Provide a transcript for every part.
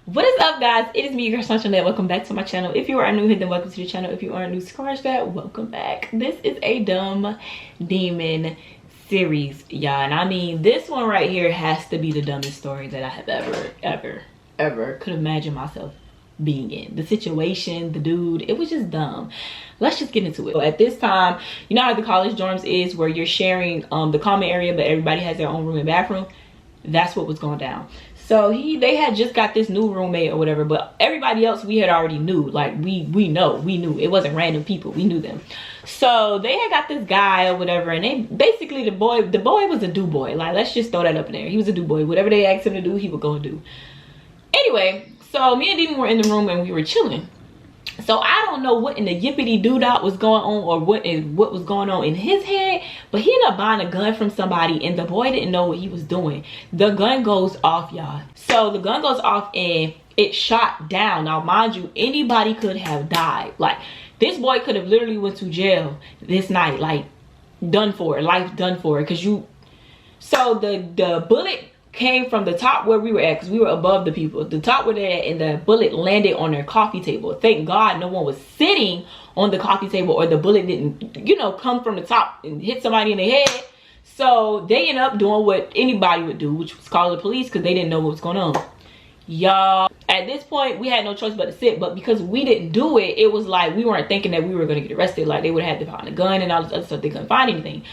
What is up, guys? It is me, your girl Shant'e. Welcome back to my channel. If you are new, then welcome to the channel. If you aren't new, scratch that. Welcome back. This is a dumb demon series, y'all, and I mean, this one right here has to be the dumbest story that I have ever could imagine myself being in. The situation, the dude, it was just dumb. Let's just get into it. So at this time, you know how the college dorms is, where you're sharing the common area, but everybody has their own room and bathroom. That's what was going down. So they had just got this new roommate or whatever, but everybody else we had already knew. Like we knew. It wasn't random people, we knew them. So they had got this guy or whatever, and they basically, the boy was a do boy. Like, let's just throw that up in there. He was a do boy. Whatever they asked him to do, he would go and do. Anyway, so me and Demon were in the room and we were chilling. So I don't know what in the yippity doo-dah was going on, or what was going on in his head, but he ended up buying a gun from somebody, and the boy didn't know what he was doing. The gun goes off, y'all. So the gun goes off and it shot down. Now, mind you, anybody could have died. Like, this boy could have literally went to jail this night, like done for, life done for, because so the bullet came from the top where we were at, because we were above the people. The top where they're at, and the bullet landed on their coffee table. Thank God no one was sitting on the coffee table, or the bullet didn't, you know, come from the top and hit somebody in the head. So they ended up doing what anybody would do, which was call the police, because they didn't know what was going on. Y'all, at this point we had no choice but to sit, but because we didn't do it, it was like we weren't thinking that we were going to get arrested. Like, they would have had to find a gun and all this other stuff. They couldn't find anything.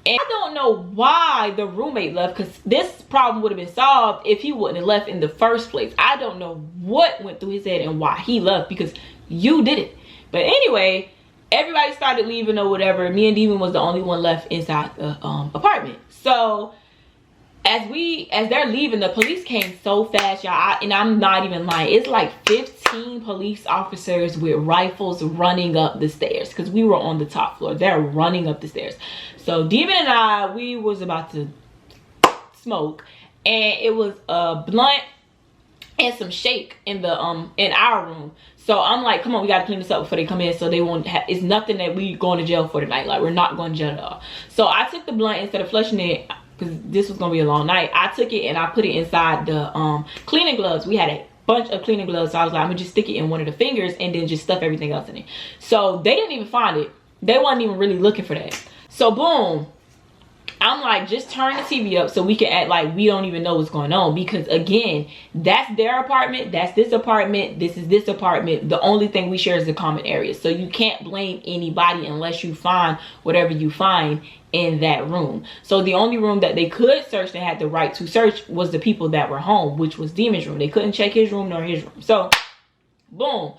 And I don't know why the roommate left, because this problem would have been solved if he wouldn't have left in the first place. I don't know what went through his head and why he left, because you did it. But anyway, everybody started leaving or whatever. Me and Demon was the only one left inside the apartment. So as they're leaving, the police came so fast, y'all, and I'm not even lying. It's like 15 police officers with rifles running up the stairs, because we were on the top floor. They're running up the stairs. So Demon and I, we was about to smoke, and it was a blunt and some shake in the in our room. So I'm like, come on, we gotta clean this up before they come in, so they won't have, it's nothing that we going to jail for tonight. Like, we're not going to jail at all. So I took the blunt, instead of flushing it, because this was gonna be a long night, I took it and I put it inside the cleaning gloves. We had a bunch of cleaning gloves, so I was like, I'm gonna just stick it in one of the fingers and then just stuff everything else in it. So they didn't even find it. They wasn't even really looking for that. So boom, I'm like, just turn the TV up so we can act like we don't even know what's going on, because again, that's their apartment, that's this apartment, this is this apartment. The only thing we share is the common area. So you can't blame anybody unless you find whatever you find in that room. So the only room that they could search, they had the right to search, was the people that were home, which was Demon's room. They couldn't check his room nor his room. So boom,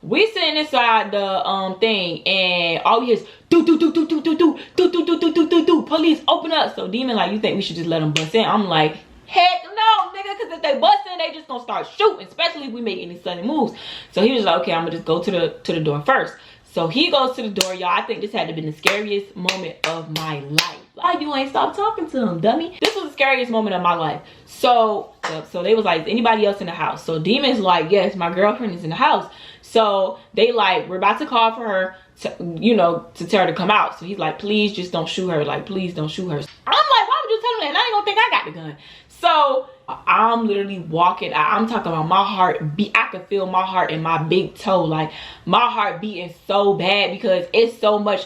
we sitting inside the thing, and all we hear is do do do do do do do do do do do do do do, police open up. So Demon like, you think we should just let them bust in? I'm like, heck no, nigga, because if they bust in, they just gonna start shooting, especially if we make any sudden moves. So he was like, okay, I'm gonna just go to the door first. So he goes to the door, y'all. I think this had to been the scariest moment of my life. Like, you ain't stop talking to him, dummy. This was the scariest moment of my life. So they was like, is anybody else in the house? So Demon's like, yes, my girlfriend is in the house. So they like, we're about to call for her to, you know, to tell her to come out. So he's like, please just don't shoot her. Like, please don't shoot her. I'm like, why would you tell him that? I ain't gonna think I got the gun. So I'm literally walking. I'm talking about my heart beat. I could feel my heart in my big toe. Like, my heart beating so bad, because it's so much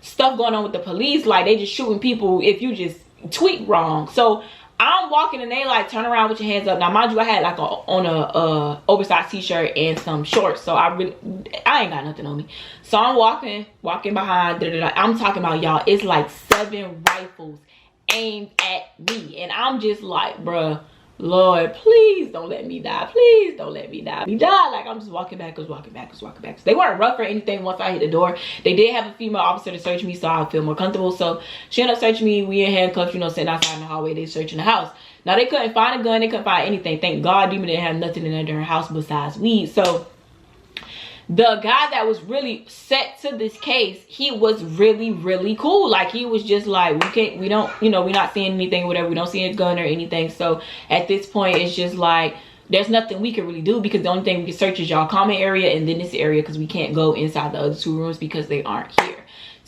stuff going on with the police. Like, they just shooting people if you just tweet wrong. So I'm walking, and they like, turn around with your hands up. Now mind you, I had like on a oversized t-shirt and some shorts, so I ain't got nothing on me. So I'm walking behind, I'm talking about, y'all, it's like 7 rifles aimed at me, and I'm just like, bruh, Lord, please don't let me die. Please don't let me die. We died. Like, I'm just walking backwards. They weren't rough or anything once I hit the door. They did have a female officer to search me, so I feel more comfortable. So she ended up searching me. We in handcuffs, you know, sitting outside in the hallway. They searching the house. Now, they couldn't find a gun. They couldn't find anything. Thank God Demon didn't have nothing in their house besides weed. So the guy that was really set to this case, he was really cool. Like, he was just like, we don't, you know, we're not seeing anything, whatever. We don't see a gun or anything. So at this point, it's just like, there's nothing we can really do, because the only thing we can search is y'all common area and then this area, because we can't go inside the other 2 rooms because they aren't here.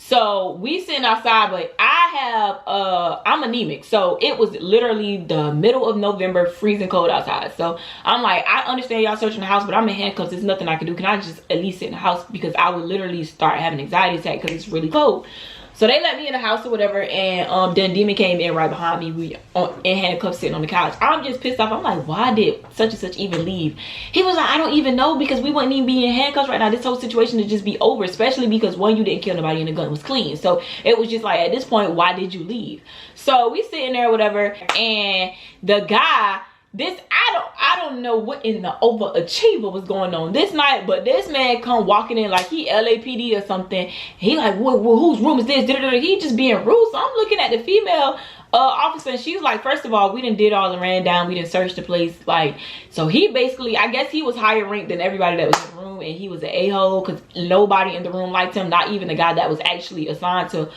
So we sitting outside, but I'm anemic, so it was literally the middle of November, freezing cold outside. So I'm like, I understand y'all searching the house, but I'm in handcuffs. There's nothing I can do. Can I just at least sit in the house? Because I would literally start having an anxiety attack because it's really cold. So they let me in the house or whatever, and then Demon came in right behind me. We in handcuffs sitting on the couch. I'm just pissed off. I'm like, why did such and such even leave? He was like, I don't even know, because we wouldn't even be in handcuffs right now. This whole situation would just be over, especially because one, you didn't kill nobody and the gun was clean. So it was just like, at this point, why did you leave? So we sitting there or whatever, and the guy, I don't know what in the overachiever was going on this night, but this man come walking in like he LAPD or something. He like, whose room is this? He just being rude. So I'm looking at the female officer, and she's like, first of all, we done did all the ran down, we done searched the place. Like, so he basically, I guess he was higher ranked than everybody that was in the room, and he was an a-hole because nobody in the room liked him, not even the guy that was actually assigned to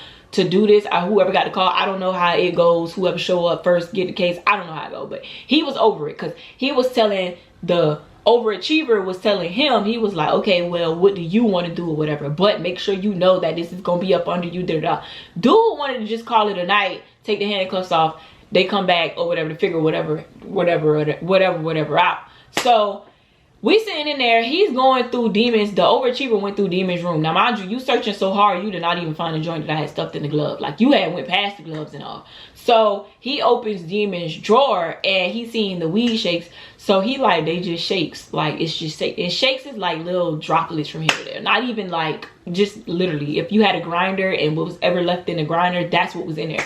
do this, or whoever got the call. I don't know how it goes, whoever show up first get the case. I don't know how it goes, but he was over it, because he was telling, the overachiever was telling him, he was like, okay, well, what do you want to do or whatever, but make sure you know that this is gonna be up under you. Dude wanted to just call it a night, take the handcuffs off, they come back or whatever to figure whatever out. So we sitting in there, he's going through Demon's, the overachiever went through Demon's room. Now, mind you, you searching so hard, you did not even find a joint that I had stuffed in the glove. Like, you had went past the gloves and all. So he opens Demon's drawer, and he seen the weed shakes. So he like, they just shakes. Like, it's just, it shakes is like little droplets from here to there. Not even like, just literally, if you had a grinder and what was ever left in the grinder, that's what was in there.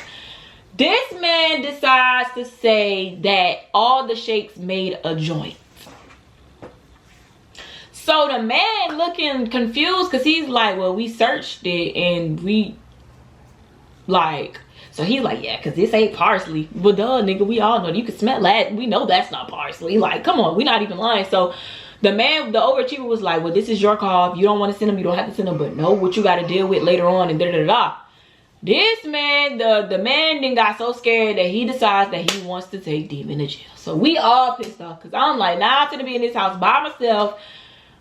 This man decides to say that all the shakes made a joint. So the man looking confused, because he's like, well, we searched it and we like, so he's like, yeah, because this ain't parsley. Well, duh, nigga, we all know, you can smell that. We know that's not parsley. Like, come on, we're not even lying. So the man, the overachiever was like, well, this is your call. If you don't want to send them, you don't have to send them, but know what you got to deal with later on, and da-da-da-da. This man, the man then got so scared that he decides that he wants to take Demon to jail. So we all pissed off, because I'm like, nah, I'm gonna be in this house by myself,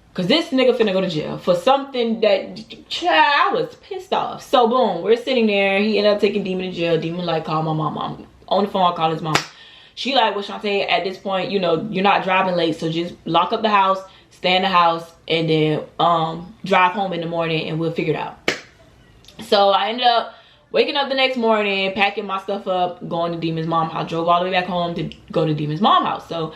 because this nigga finna go to jail for something that, child, I was pissed off. So boom, we're sitting there. He ended up taking Demon to jail. Demon like, call my mom. On the phone, I call his mom. She like, well, Shant'e, at this point, you know, you're not driving late, so just lock up the house, stay in the house, and then drive home in the morning, and we'll figure it out. So I ended up waking up the next morning, packing my stuff up, going to Demon's mom's house. Drove all the way back home to go to Demon's mom's house. So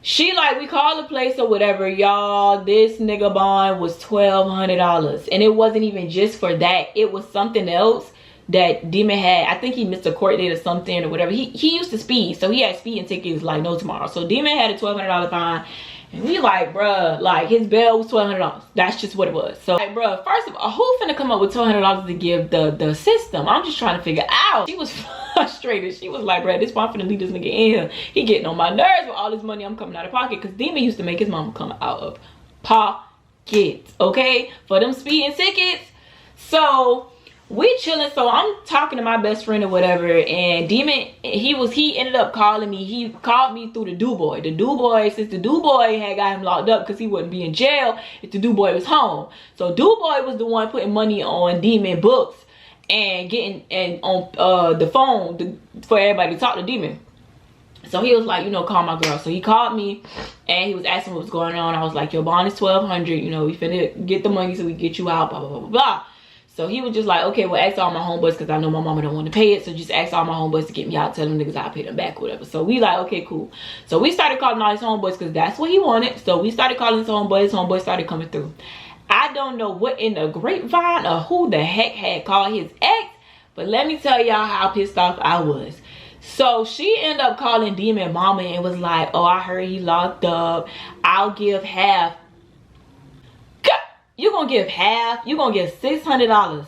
she like, we called the place or whatever, y'all. This nigga bond was $1,200, and it wasn't even just for that. It was something else that Demon had. I think he missed a court date or something or whatever. He used to speed, so he had speeding tickets like no tomorrow. So Demon had a $1,200 fine, and we like, bruh, like his bail was $1,200. That's just what it was. So like, bruh, first of all, who finna come up with $1,200 to give the system? I'm just trying to figure out. She was frustrated. She was like, bruh, this one finna leave this nigga in here. He getting on my nerves with all this money I'm coming out of pocket, because Demon used to make his mama come out of pockets, okay, for them speeding tickets. So we chilling. So I'm talking to my best friend or whatever, and Demon, he ended up calling me. He called me through the do-boy. The do-boy, since the do-boy had got him locked up because he wouldn't be in jail if the do-boy was home. So do-boy was the one putting money on Demon books and getting on the phone for everybody to talk to Demon. So he was like, you know, call my girl. So he called me and he was asking what was going on. I was like, your bond is $1,200. You know, we finna get the money so we get you out, blah, blah, blah, blah, blah. So he was just like, okay, well, ask all my homeboys, because I know my mama don't want to pay it. So just ask all my homeboys to get me out. Tell them niggas I'll pay them back, whatever. So we like, okay, cool. So we started calling all his homeboys, because that's what he wanted. So we started calling his homeboys. Homeboys started coming through. I don't know what in the grapevine or who the heck had called his ex, but let me tell y'all how pissed off I was. So she ended up calling Demon mama and was like, oh, I heard he locked up. I'll give half. You gonna give half? You gonna give $600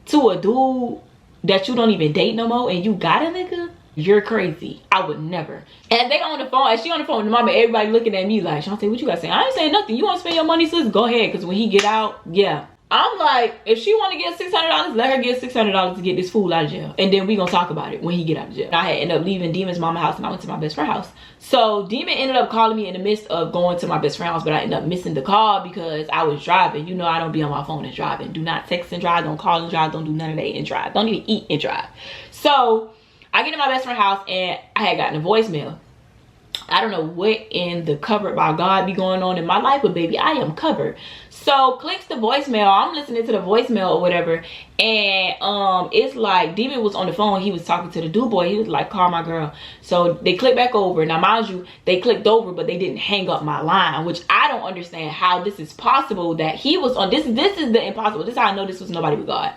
to a dude that you don't even date no more, and you got a nigga? You're crazy. I would never. And they on the phone, as she on the phone with mama, everybody looking at me like, Shant'e, what you gotta say? I ain't saying nothing. You wanna spend your money, sis? Go ahead, because when he get out, yeah, I'm like, if she want to get $600, let her get $600 to get this fool out of jail. And then we gonna talk about it when he get out of jail. I had ended up leaving Demon's mama house and I went to my best friend's house. So Demon ended up calling me in the midst of going to my best friend's house, but I ended up missing the call because I was driving. You know I don't be on my phone and driving. Do not text and drive, don't call and drive, don't do none of that and drive. Don't even eat and drive. So I get to my best friend's house and I had gotten a voicemail. I don't know what in the covered by God be going on in my life, but baby, I am covered. So clicks the voicemail. I'm listening to the voicemail or whatever, and it's like Demon was on the phone. He was talking to the dude boy. He was like, call my girl. So they clicked back over. Now mind you, they clicked over, but they didn't hang up my line, which I don't understand how this is possible that he was on this. This is the impossible. This is how I know this was nobody but God.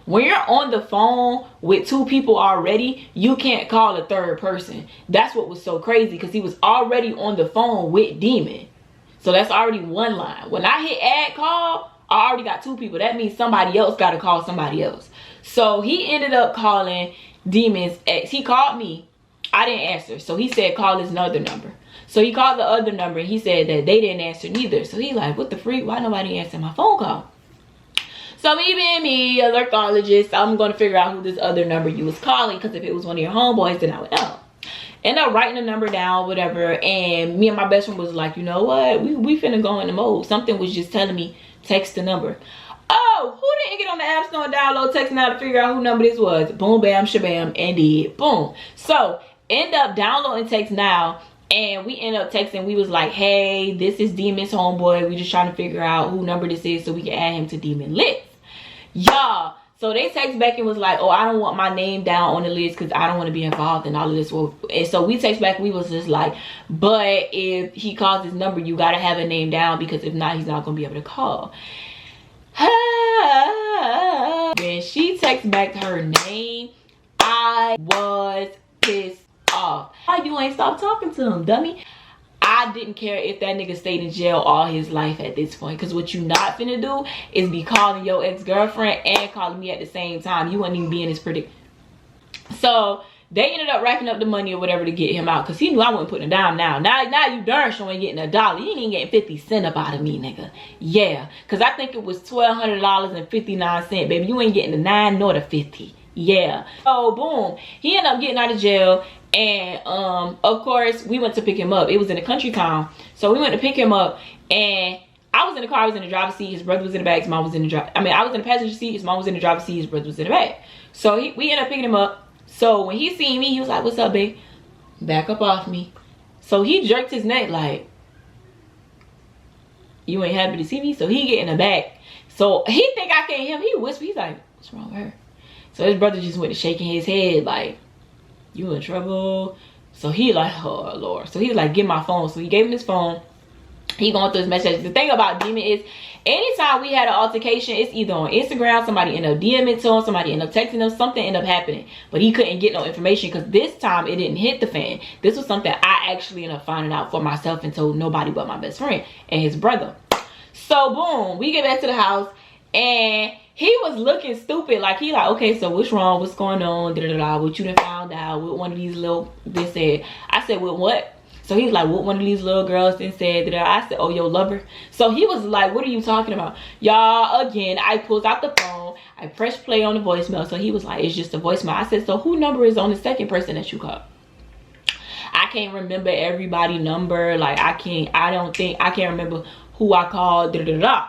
When you're on the phone with two people already, you can't call a third person. That's what was so crazy, because he was already on the phone with Demon. So that's already one line. When I hit add call, I already got two people. That means somebody else got to call somebody else. So he ended up calling Demon's ex. He called me. I didn't answer. So he said, call this other number. So he called the other number and he said that they didn't answer neither. So he like, what the freak? Why nobody answered my phone call? So me being me, a lurkologist, I'm going to figure out who this other number you was calling, because if it was one of your homeboys, then I would know. End up writing the number down, whatever, and me and my best friend was like, you know what? We finna go in the mode. Something was just telling me, text the number. Oh, who didn't get on the App Store and download text now to figure out who number this was? Boom, bam, shabam, and did. Boom. So, end up downloading text now. And we end up texting. We was like, hey, this is Demon's homeboy. We just trying to figure out who number this is so we can add him to Demon List. Y'all, so they text back and was like, oh, I don't want my name down on the list because I don't want to be involved in all of this. And so we text back, we was just like, but if he calls this number, you got to have a name down, because if not, he's not going to be able to call. When she texts back her name, I was pissed off. Why you ain't stop talking to him, dummy? I didn't care if that nigga stayed in jail all his life at this point, because what you not finna do is be calling your ex-girlfriend and calling me at the same time. You wouldn't even be in his predicament. So they ended up racking up the money or whatever to get him out, because he knew I wasn't putting a dime now. Now you darn sure ain't getting a dollar. You ain't even getting 50 cents up out of me, nigga. Yeah, because I think it was $1,200.59, baby. You ain't getting the 9 nor the 50. Yeah. So boom, he ended up getting out of jail. And of course we went to pick him up. It was in a country town, so we went to pick him up, and I was in the car. I was in the driver's seat. His brother was in the back. His mom was in the I was in the passenger seat. His mom was in the driver's seat. His brother was in the back. So we ended up picking him up. So when he seen me, he was like, what's up, babe? Back up off me. So he jerked his neck like, you ain't happy to see me? So he get in the back. So he think I can't hear him. He whispered. He's like, what's wrong with her? So his brother just went to shaking his head like, you in trouble? So he like, oh Lord. So he was like, get my phone. So he gave him his phone. He going through his messages. The thing about Demon is, anytime we had an altercation, it's either on Instagram, somebody end up DMing to him, somebody end up texting him, something end up happening. But he couldn't get no information, because this time it didn't hit the fan. This was something I actually ended up finding out for myself and told nobody but my best friend and his brother. So boom, we get back to the house, and he was looking stupid. Like, he like, okay, so what's wrong? What's going on? Da, da, da, what you done found out? With one of these little, this said. I said, with what? So he's like, what one of these little girls then said? Da, da. I said, oh, your lover. So he was like, what are you talking about? Y'all, again, I pulled out the phone. I pressed play on the voicemail. So he was like, it's just a voicemail. I said, so who number is on the second person that you called? I can't remember everybody number. Like, I can't remember who I called. Da, da, da, da.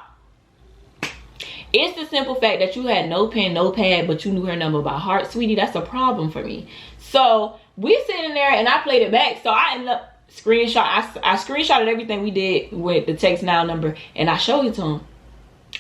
It's the simple fact that you had no pen, no pad, but you knew her number by heart, sweetie. That's a problem for me. So we sitting there and I played it back. So I ended up I screenshotted everything we did with the text now number, and I showed it to him.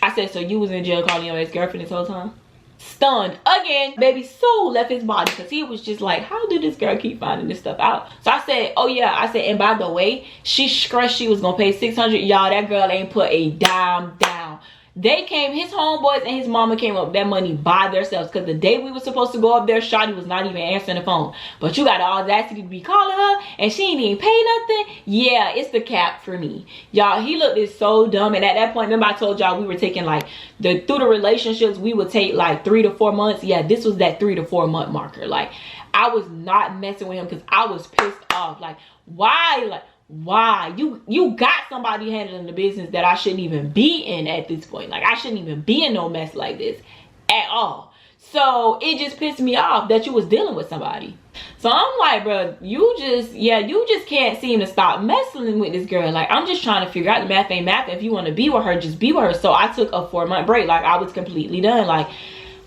I said, so you was in jail calling your ex-girlfriend this whole time? Stunned again. Baby soul left his body, because he was just like, how did this girl keep finding this stuff out? So I said, oh yeah. I said, and by the way, she stressed she was gonna pay $600. Y'all, that girl ain't put a dime down. They came, his homeboys and his mama came up with that money by themselves, because the day we were supposed to go up there, Shant'e was not even answering the phone. But you got the audacity to be calling her and she ain't even pay nothing. Yeah, it's the cap for me. Y'all, he looked so dumb. And at that point, remember I told y'all we were taking like, through the relationships, we would take like 3 to 4 months. Yeah, this was that 3 to 4 month marker. Like, I was not messing with him because I was pissed off. Like, why? Like, Why? You got somebody handling the business that I shouldn't even be in at this point. Like, I shouldn't even be in no mess like this at all. So it just pissed me off that you was dealing with somebody. So I'm like, bro, you just can't seem to stop messing with this girl. Like, I'm just trying to figure out the math ain't math. If you want to be with her, just be with her. So I took a 4-month break. Like, I was completely done. Like,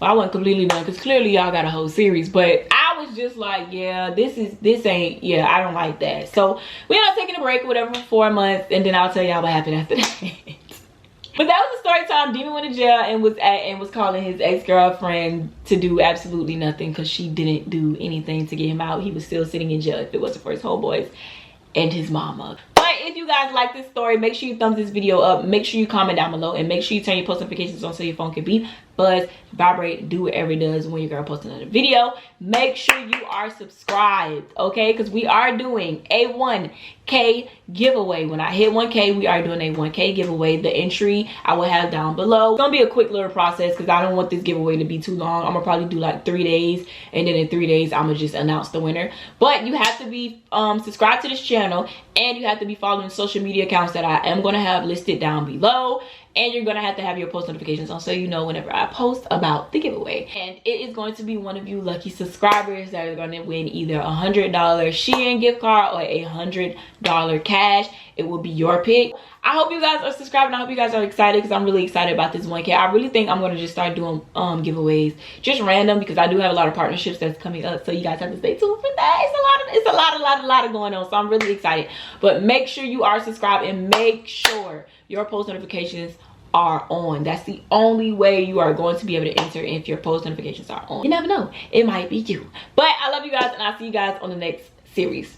well, I wasn't completely done because clearly y'all got a whole series, but I was just like, yeah, this ain't, yeah, I don't like that. So we ended up taking a break or whatever for 4 months, and then I'll tell y'all what happened after that. But that was the story time. Demon went to jail and was calling his ex-girlfriend to do absolutely nothing because she didn't do anything to get him out. He was still sitting in jail if it wasn't for his homeboys and his mama. But if you guys like this story, make sure you thumbs this video up. Make sure you comment down below, and make sure you turn your post notifications on so your phone can beep, buzz, vibrate, do whatever it does when your girl posts another video. Make sure you are subscribed, okay? Because we are doing a 1K giveaway. When I hit 1K, we are doing a 1K giveaway. The entry I will have down below. It's gonna be a quick little process because I don't want this giveaway to be too long. I'm gonna probably do like 3 days, and then in 3 days I'm gonna just announce the winner. But you have to be subscribed to this channel, and you have to be following social media accounts that I am gonna have listed down below. And you're gonna have to have your post notifications on so you know whenever I post about the giveaway. And it is going to be one of you lucky subscribers that are gonna win either a $100 Shein gift card or a $100 cash. It will be your pick. I hope you guys are subscribing. I hope you guys are excited because I'm really excited about this 1K. I really think I'm gonna just start doing giveaways just random because I do have a lot of partnerships that's coming up. So you guys have to stay tuned for that. It's a lot going on. So I'm really excited. But make sure you are subscribed and make sure your post notifications are on. That's the only way you are going to be able to enter if your post notifications are on. You never know, it might be you. But I love you guys, and I'll see you guys on the next series.